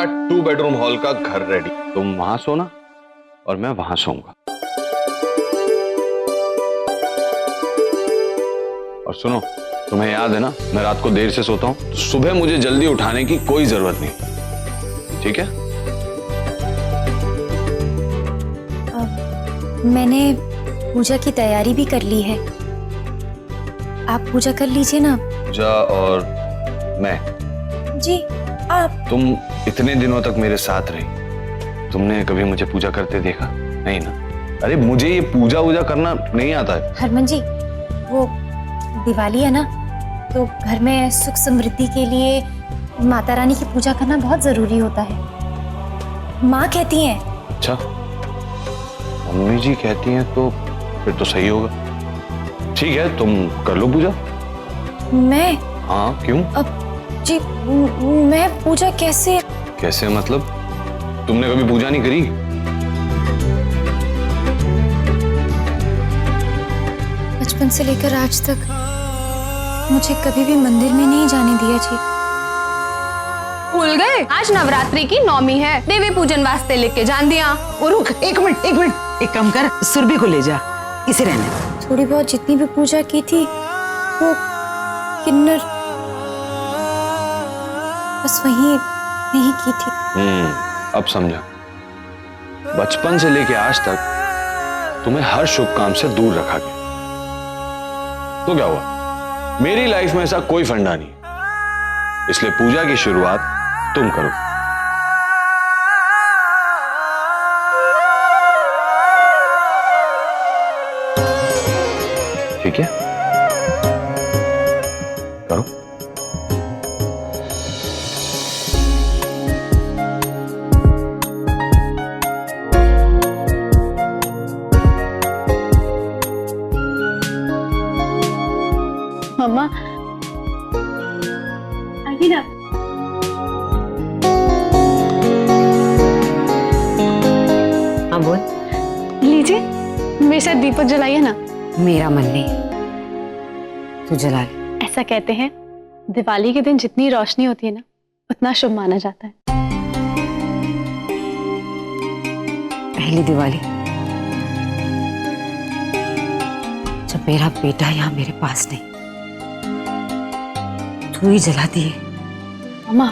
तुम्हारा 2 bedroom hall का घर रेडी। तुम वहां सोना और मैं वहां सोऊंगा। और सुनो, तुम्हें याद है ना, मैं रात को देर से सोता हूं, तो सुबह मुझे जल्दी उठाने की कोई जरूरत नहीं, ठीक है? मैंने पूजा की तैयारी भी कर ली है, आप पूजा कर लीजिए ना। पूजा और मैं? जी आप। तुम इतने दिनों तक मेरे साथ रही, तुमने कभी मुझे पूजा करते देखा? नहीं ना? अरे मुझे ये पूजा वूजा करना नहीं आता है। हरमन जी, वो दिवाली है ना, तो घर में सुख समृद्धि के लिए माता रानी की पूजा करना बहुत जरूरी होता है, माँ कहती हैं। अच्छा, मम्मी जी कहती हैं तो फिर तो सही होगा। ठीक है, तुम कर लो पूजा। मैं? हाँ, क्यों? अब जी मैं पूजा कैसे? कैसे मतलब? तुमने कभी पूजा नहीं करी? बचपन से लेकर आज तक मुझे कभी भी मंदिर में नहीं जाने दिया जी। भूल गए? आज नवरात्रि की नौमी है, देवी पूजन वास्ते लेके जान दिया। रुक, एक मिनट, एक काम कर, सुरभि को ले जा, इसे रहने दे। थोड़ी बहुत जितनी भी पूजा की थी वो किन्नर बस वही नहीं की थी। अब समझा। बचपन से लेके आज तक तुम्हें हर शुभ काम से दूर रखा गया, तो क्या हुआ? मेरी लाइफ में ऐसा कोई फंडा नहीं, इसलिए पूजा की शुरुआत तुम करो। ठीक है, करो। मम्मा आइए ना। हाँ बोल। लीजिए, मेरे साथ दीपक जलाइए ना। मेरा मन नहीं, तू जला ले। ऐसा कहते हैं दिवाली के दिन जितनी रोशनी होती है ना, उतना शुभ माना जाता है। पहली दिवाली जब मेरा बेटा यहाँ मेरे पास नहीं, तू ही जला दिए। मम्मा,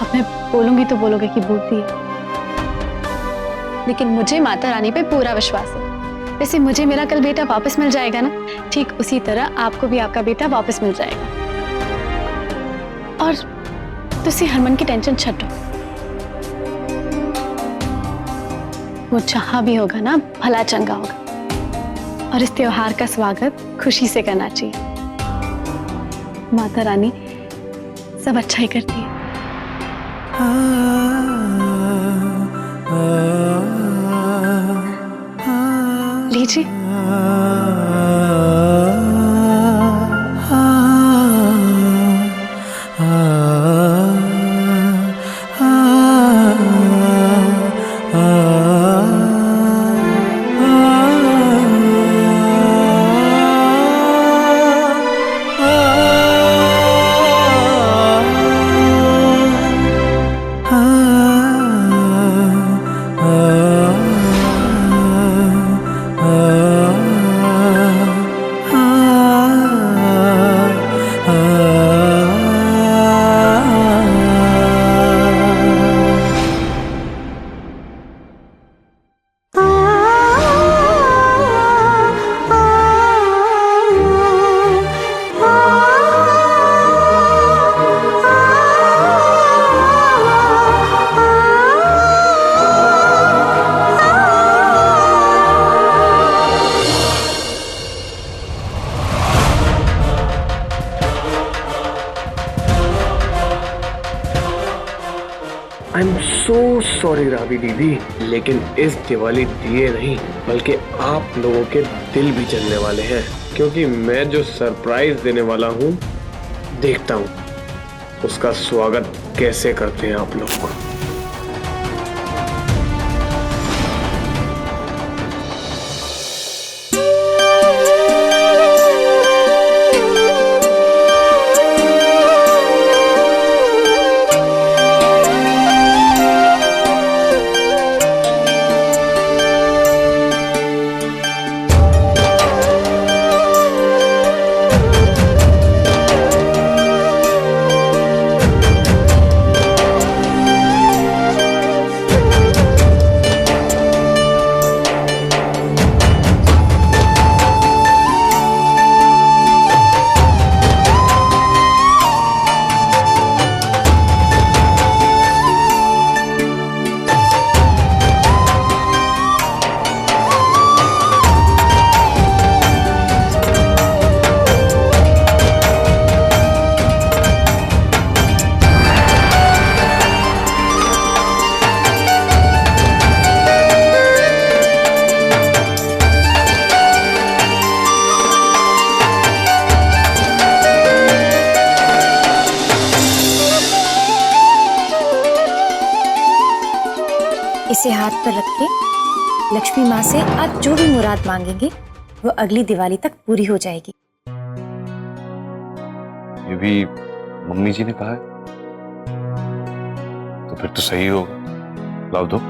अब मैं बोलूंगी तो बोलोगे कि बोलती है, लेकिन मुझे माता रानी पे पूरा विश्वास है। वैसे मुझे मेरा कल बेटा वापस मिल जाएगा ना, ठीक उसी तरह आपको भी आपका बेटा वापस मिल जाएगा। और तुसी हरमन की टेंशन छड्डो, वो जहां भी होगा ना भला चंगा होगा, और इस त्योहार का स्वागत खुशी से करना चाहिए। माता रानी सब अच्छा ही करती है। लीजिए। I am so sorry Ravi दीदी, लेकिन इस दिवाली दिए नहीं बल्कि आप लोगों के दिल भी जलने वाले हैं, क्योंकि मैं जो सरप्राइज देने वाला हूँ, देखता हूँ उसका स्वागत कैसे करते हैं आप लोग। इसे हाथ पर रख के लक्ष्मी माँ से आप जो भी मुराद मांगेंगे वो अगली दिवाली तक पूरी हो जाएगी। ये भी मम्मी जी ने कहा है, तो फिर तो सही होगा। लाओ दो।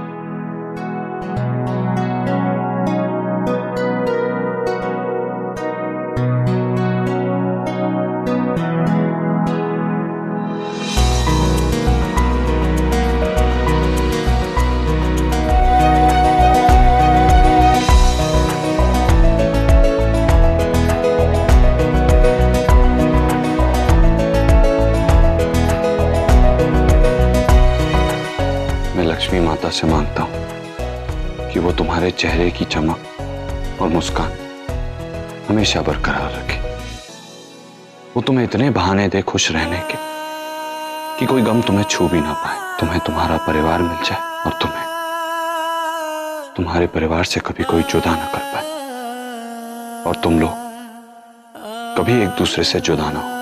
लक्ष्मी माता से मांगता हूं कि वो तुम्हारे चेहरे की चमक और मुस्कान हमेशा बरकरार रखे। वो तुम्हें इतने बहाने दे खुश रहने के कि कोई गम तुम्हें छू भी ना पाए। तुम्हें तुम्हारा परिवार मिल जाए और तुम्हें तुम्हारे परिवार से कभी कोई जुदा ना कर पाए, और तुम लोग कभी एक दूसरे से जुदा ना हो।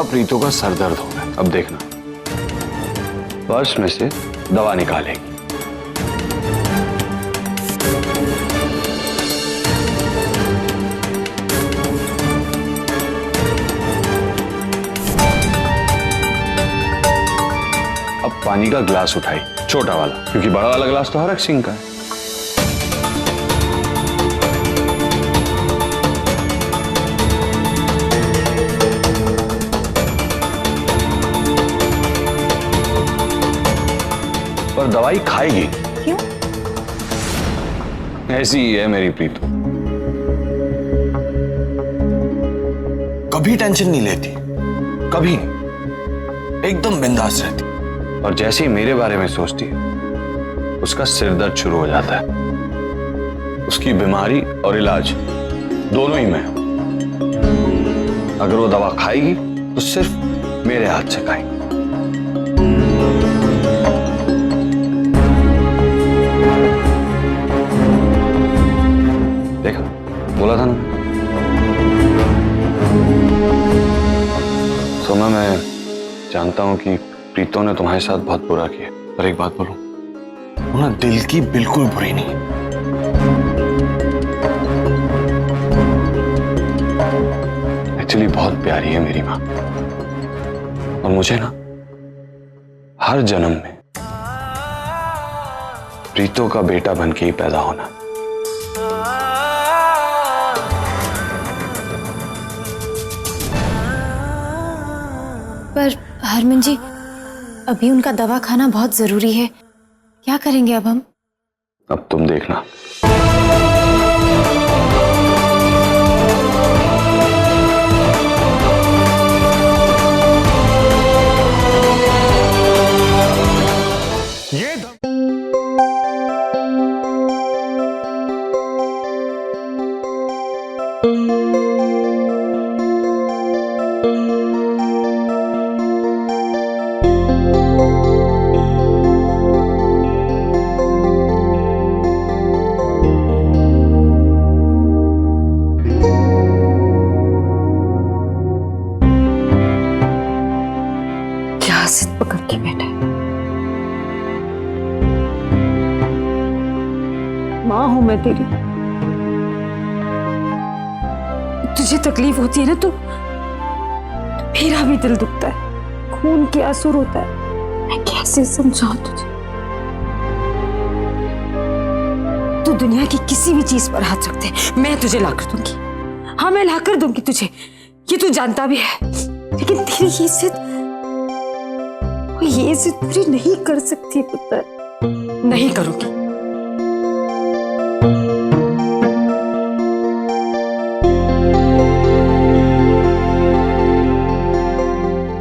प्रीतों का सर दर्द हो गया। अब देखना, पर्स में से दवा निकालेगी। अब पानी का ग्लास उठाई, छोटा वाला, क्योंकि बड़ा वाला ग्लास तो हरक सिंह का है। पर दवाई खाएगी। क्यों? ऐसी ही है मेरी प्रीतु, कभी टेंशन नहीं लेती, कभी नहीं, एकदम बिंदास रहती। और जैसे ही मेरे बारे में सोचती है उसका सिर दर्द शुरू हो जाता है। उसकी बीमारी और इलाज दोनों ही मैं हूं। अगर वो दवा खाएगी तो सिर्फ मेरे हाथ से खाएगी। देखा, बोला था ना। सोमा, मैं जानता हूं कि प्रीतों ने तुम्हारे साथ बहुत बुरा किया, पर एक बात बोलूं, वो ना दिल की बिल्कुल बुरी नहीं है। एक्चुअली बहुत प्यारी है मेरी माँ, और मुझे ना हर जन्म में प्रीतों का बेटा बन के ही पैदा होना। पर हरमन जी, अभी उनका दवा खाना बहुत जरूरी है। क्या करेंगे अब हम? अब तुम देखना। पकड़ के बैठा है। माँ हूं मैं तेरी, तुझे तकलीफ होती है ना तो मेरा भी दिल दुखता है, खून के आंसू होता है। मैं कैसे समझाऊं तुझे? तू दुनिया की किसी भी चीज पर हाथ रखते मैं तुझे ला कर दूंगी। हाँ, मैं ला कर दूंगी तुझे, ये तू जानता भी है। लेकिन तेरी ये जिद पूरी नहीं कर सकती पुत्र, नहीं करूंगी।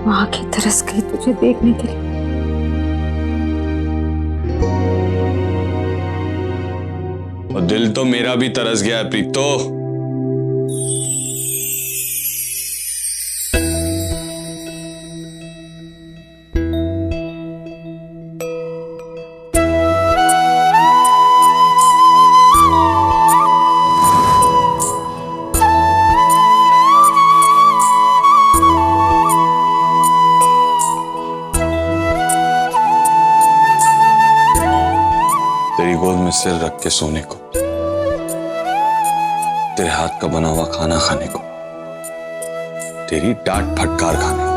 माँ की तरस गई तुझे देखने के लिए। दिल तो मेरा भी तरस गया है प्रीतो। तेरी गोद में सिर रख के सोने को, तेरे हाथ का बना हुआ खाना खाने को, तेरी डांट फटकार खाने को।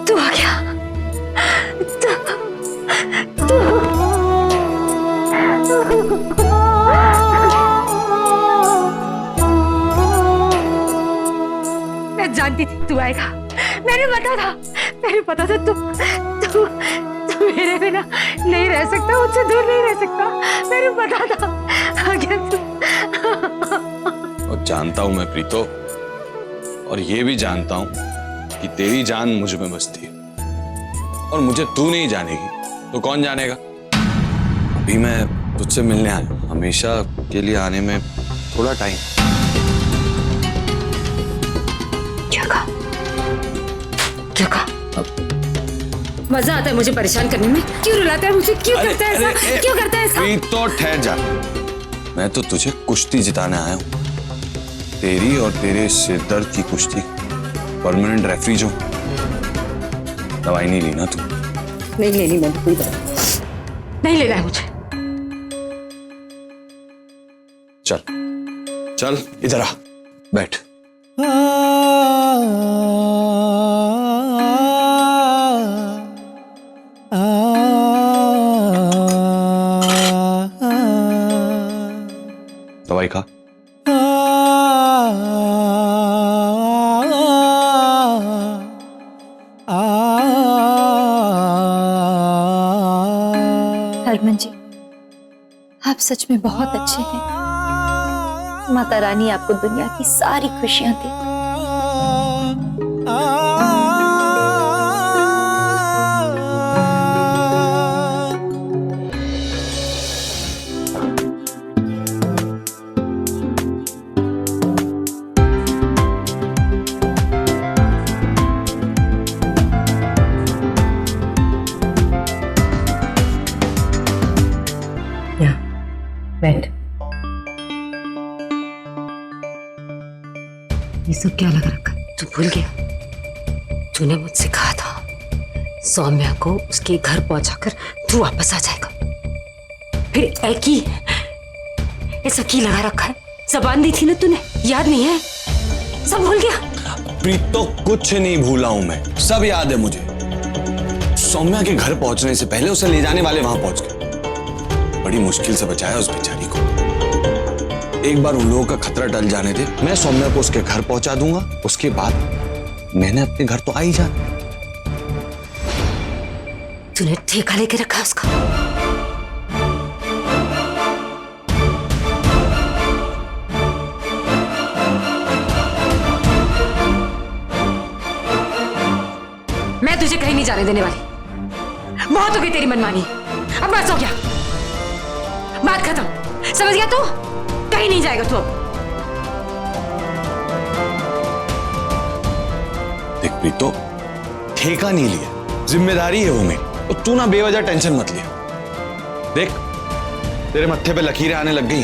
तू आ गया। मैं जानती थी तू आएगा। मैंने पता था तू मेरे बिना नहीं रह सकता, मुझसे दूर नहीं रह सकता। मैंने पता था आ गया तू। और जानता हूं मैं प्रीतो, और ये भी जानता हूं कि तेरी जान मुझ में बसती है, और मुझे तू नहीं जानेगी तो कौन जानेगा। अभी मैं तुझसे मिलने आया, हमेशा के लिए आने में थोड़ा टाइम। क्या कहा? मजा आता है मुझे परेशान करने में। क्यों रुलाता है मुझे? क्यों करता है ऐसा? क्यों करता है ऐसा? प्रीतो ठहर जा, मैं तो तुझे कुश्ती जिताने आया हूं। तेरी और तेरे सिरदर्द की कुश्ती, परमानेंट रेफरी जो। दवाई नहीं ली ना तू? नहीं लेनी मैंने कोई दवाई, नहीं लेना है मुझे। चल चल इधर आ, बैठ। दवाई खा। हरमन जी, आप सच में बहुत अच्छे हैं। माता रानी आपको दुनिया की सारी खुशियां दे। बैठ। ये सब क्या लगा रखा? तू भूल गया? तूने मुझसे कहा था सौम्या को उसके घर पहुंचाकर तू वापस आ जाएगा। फिर एक ही ऐसा की लगा रखा है? जबान दी थी ना तूने, याद नहीं है? सब भूल गया? प्रीतो कुछ नहीं भूला हूं मैं, सब याद है मुझे। सौम्या के घर पहुंचने से पहले उसे ले जाने वाले वहां पहुंच गए। बड़ी मुश्किल से बचाया उस बेचारी को। एक बार उन लोगों का खतरा टल जाने दे, मैं सौम्या को उसके घर पहुंचा दूंगा। उसके बाद मैंने अपने घर तो आ ही जाना। तूने ठेका लेके रखा उसका? मैं तुझे कहीं नहीं जाने देने वाली। बहुत हो गई तेरी मनमानी, अब बस हो गया। बात खत्म, समझ गया तू? कहीं नहीं जाएगा तू अब। देख प्रीतो, ठेका नहीं लिया, जिम्मेदारी है वो मेरी। और तू ना बेवजह टेंशन मत लिया। देख तेरे मत्थे पे लकीरें आने लग गई,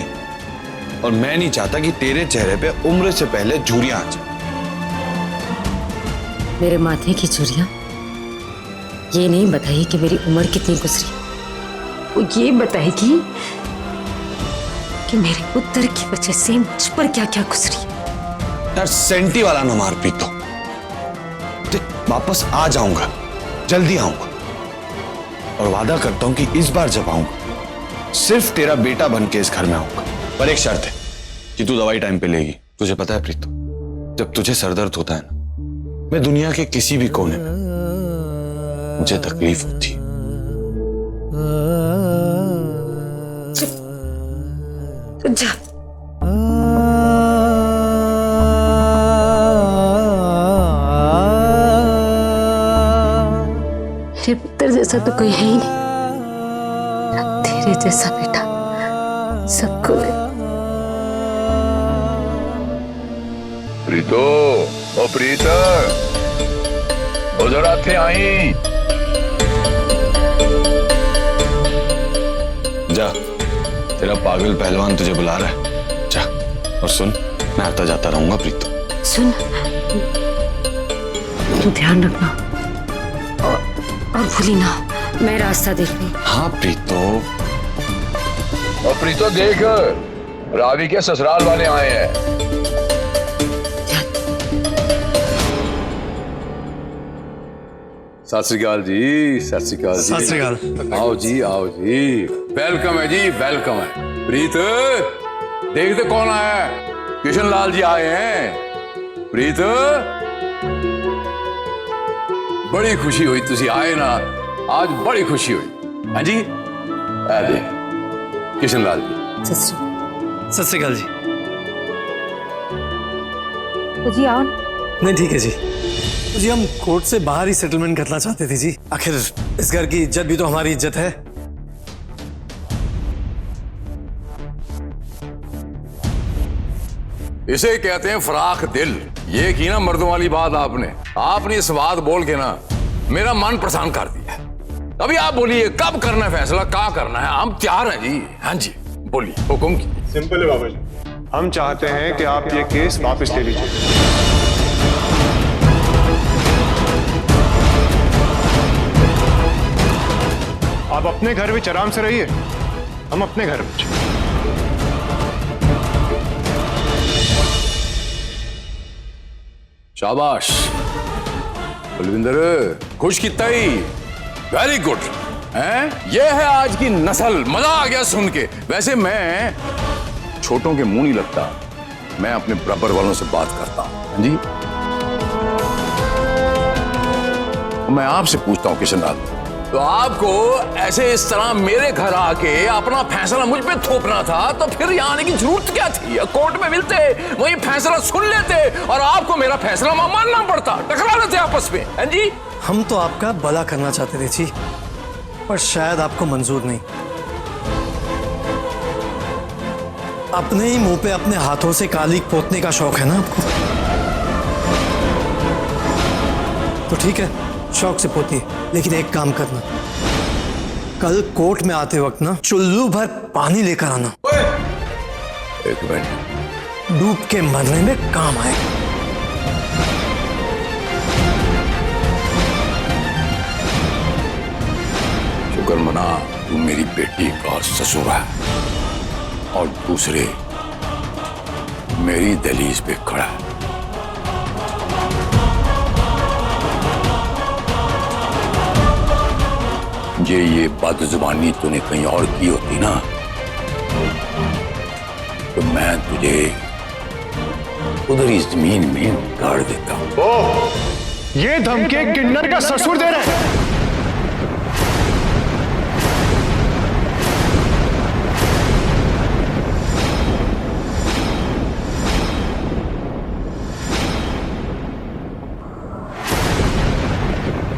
और मैं नहीं चाहता कि तेरे चेहरे पे उम्र से पहले झुर्रियां आ जाए। मेरे माथे की झुर्रियां ये नहीं बताइए कि मेरी उम्र कितनी गुजरी, वो ये बताएगी कि मेरे पुत्र की वजह से मुझ पर क्या क्या गुजरी। यार सेंटी वाला ना मार प्रीतो। वापस आ जाऊंगा, जल्दी आऊंगा, और वादा करता हूं कि इस बार जब आऊंगा सिर्फ तेरा बेटा बन के इस घर में आऊंगा। पर एक शर्त है कि तू दवाई टाइम पे लेगी। तुझे पता है प्रीतो, जब तुझे सरदर्द होता है ना, मैं दुनिया के किसी भी कोने में, मुझे तकलीफ होती है। जा। जैसा तो कोई है ही नहीं। तेरे जैसा बेटा सबको है। प्रीतो, ओ प्रीत, उधर आते आई। जा, तेरा पागल पहलवान तुझे बुला रहा है। जा, और सुन, मैं आता जाता रहूंगा प्रीतो। सुन, तू ध्यान रखना और भूली ना, मैं रास्ता देख रही। हाँ प्रीतो। और प्रीतो देख, रावी के ससुराल वाले आए हैं। सत श्री अकाल जी, सत श्री अकाल जी। सत श्री अकाल। आओ जी, आओ जी। वेलकम है जी, वेलकम है। प्रीत, देखते कौन आया है? किशन लाल जी आए हैं। प्रीत, बड़ी खुशी हुई तुसी आए ना, आज बड़ी खुशी हुई। हाँ जी, आ देख किशन लाल जी। सत श्री अकाल जी। तो जी आओ। नहीं ठीक है जी। तो जी हम कोर्ट से बाहर ही सेटलमेंट करना चाहते थे जी। आखिर इस घर की इज्जत भी तो हमारी इज्जत है। इसे कहते हैं फराख दिल। ये की ना मर्दों वाली बात आपने इस बात बोल के ना मेरा मन प्रसन्न कर दिया। अभी आप बोलिए कब करना है फैसला, क्या करना है? हम तैयार हैं जी। हाँ जी, बोलिए, हुक्म की। सिंपल है बाबा जी, हम चाहते हैं कि आप ये केस वापस ले लीजिए। आप अपने घर में आराम से रहिए, हम अपने घर में। शाबाश बलविंदर, खुश कितना ही, वेरी गुड। हैं, ये है आज की नस्ल। मजा आ गया सुन के। वैसे मैं छोटों के मुंह नहीं लगता, मैं अपने बराबर वालों से बात करता हूं। हाँ जी, मैं आपसे पूछता हूं किशन लाल, तो आपको ऐसे इस तरह मेरे घर आके अपना फैसला मुझ पे थोपना था, तो फिर यहाँ आने की जरूरत क्या थी? कोर्ट में मिलते, वही फैसला सुन लेते और आपको मेरा फैसला मानना पड़ता, टकरा लेते आपस में। हैं जी, हम तो आपका भला करना चाहते थे जी, पर शायद आपको मंजूर नहीं। अपने ही मुंह पे अपने हाथों से कालिक पोतने का शौक है ना आपको, तो ठीक है, शौक से पोती। लेकिन एक काम करना, कल कोर्ट में आते वक्त ना चुल्लू भर पानी लेकर आना। एक मिनट, डूब के मरने में काम आए। शुक्र मना तू मेरी बेटी का ससुर है और दूसरे मेरी दहलीज पे खड़ा है। ये बदजुबानी तूने कहीं और की होती ना, तो मैं तुझे उधर ही जमीन में गाड़ देता। ओह, ये धमकी किन्नर का ससुर दे रहे हैं।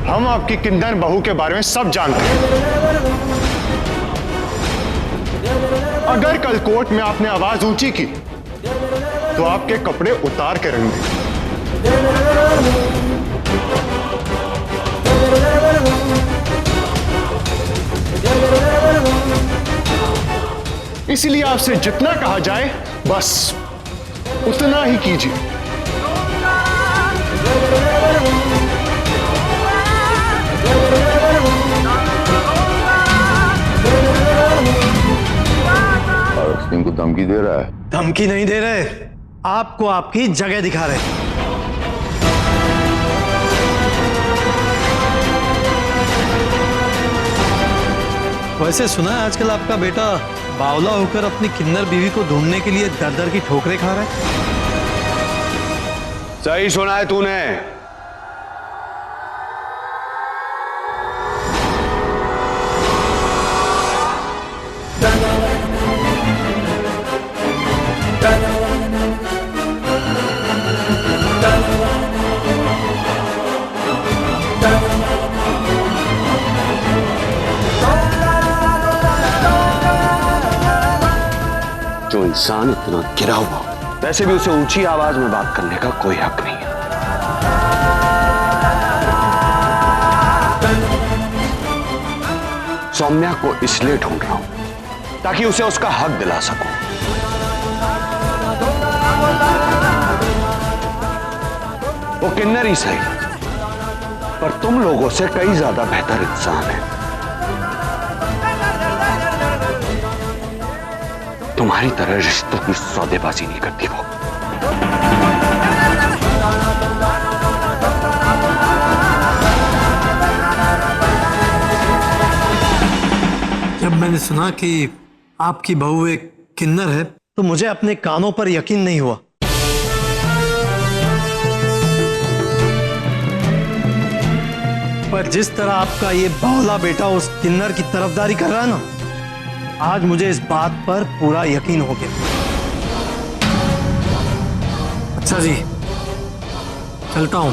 हम आपकी किन्नर बहू के बारे में सब जानते हैं। अगर कल कोर्ट में आपने आवाज ऊंची की तो आपके कपड़े उतार के रख देंगे। इसलिए आपसे जितना कहा जाए बस उतना ही कीजिए। को धमकी दे रहा है? धमकी नहीं दे रहे, आपको आपकी जगह दिखा रहे। वैसे सुना है आजकल आपका बेटा बावला होकर अपनी किन्नर बीवी को ढूंढने के लिए दर दर की ठोकरें खा रहा है। सही सुना है तूने। इंसान इतना गिरा हुआ, वैसे भी उसे ऊंची आवाज में बात करने का कोई हक नहीं है। सौम्या को इसलिए ढूंढ रहा हूं ताकि उसे उसका हक दिला सकूं। वो किन्नर ही सही, पर तुम लोगों से कई ज्यादा बेहतर इंसान है। तुम्हारी तरह रिश्तों की सौदेबाजी नहीं करती वो। जब मैंने सुना कि आपकी बहू एक किन्नर है तो मुझे अपने कानों पर यकीन नहीं हुआ। पर जिस तरह आपका ये बावला बेटा उस किन्नर की तरफदारी कर रहा है ना, आज मुझे इस बात पर पूरा यकीन हो गया। अच्छा जी, चलता हूं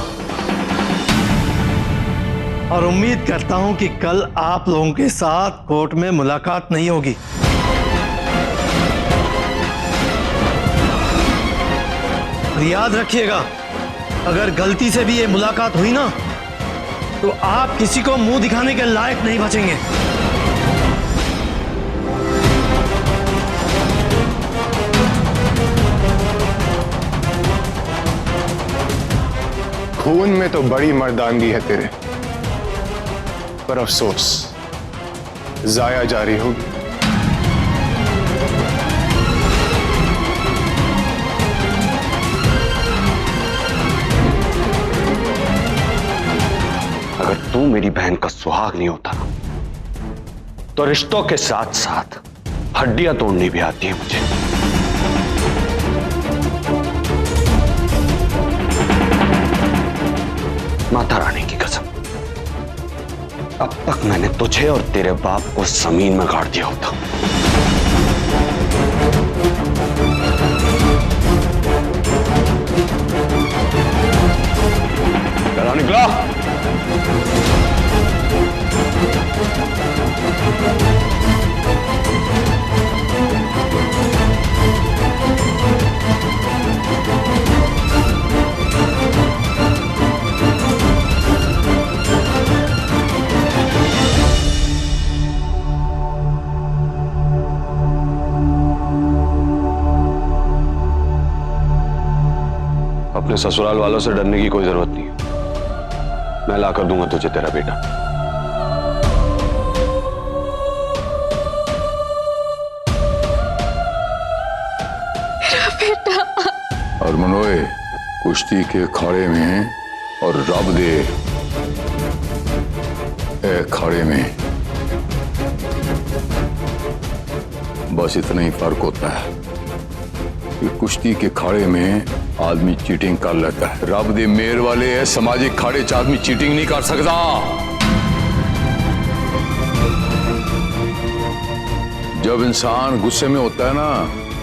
और उम्मीद करता हूं कि कल आप लोगों के साथ कोर्ट में मुलाकात नहीं होगी। और याद रखिएगा, अगर गलती से भी ये मुलाकात हुई ना तो आप किसी को मुंह दिखाने के लायक नहीं बचेंगे। खून में तो बड़ी मर्दानगी है तेरे, पर अफसोस जाया जारी होगी। अगर तू मेरी बहन का सुहाग नहीं होता ना, तो रिश्तों के साथ साथ हड्डियां तोड़नी भी आती है मुझे। माता रानी की कसम, अब तक मैंने तुझे और तेरे बाप को जमीन में गाड़ दिया होता। चला निकला। अपने ससुराल वालों से डरने की कोई जरूरत नहीं है। मैं लाकर दूंगा तुझे तेरा बेटा। मेरा बेटा। और मनोए, कुश्ती के अखाड़े में और रब दे अखाड़े में बस इतना ही फर्क होता है कि कुश्ती के अखाड़े में आदमी चीटिंग कर लेता है, रब दे मेर वाले है सामाजिक खाड़े च आदमी चीटिंग नहीं कर सकता। जब इंसान गुस्से में होता है ना,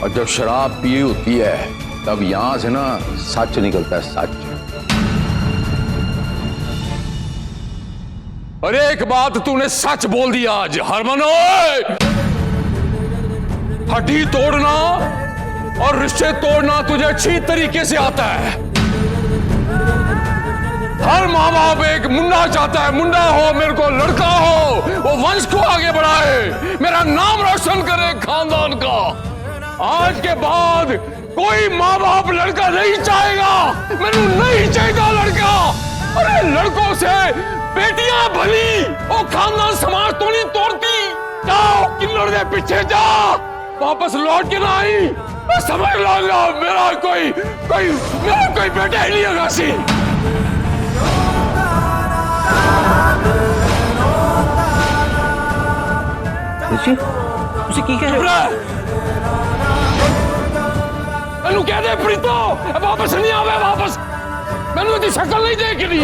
और जब शराब पी होती है, तब यहां से ना सच निकलता है, सच। अरे एक बात तूने सच बोल दिया आज हरमन। हड्डी तोड़ना और रिश्ते तोड़ना तुझे अच्छी तरीके से आता है। हर माँ बाप एक मुंडा चाहता है, मुंडा हो, मेरे को लड़का हो, वो वंश को आगे बढ़ाए, मेरा नाम रोशन करे खानदान का। आज के बाद कोई माँ बाप लड़का नहीं चाहेगा, मैंने नहीं चाहेगा लड़का। अरे लड़कों से बेटियां भली, वो खानदान समाज तो नहीं तोड़ती। जाओ किन्नर दे पीछे जा, वापस लौट के ना आई, मैं समझ लाऊंगा मेरा कोई बेटा ही नहीं होगा। सी उसे की कह रहे हो? मैनू कह दे प्रीतो वापस नहीं आवे, वापस मैनू दी शक्ल नहीं देखनी।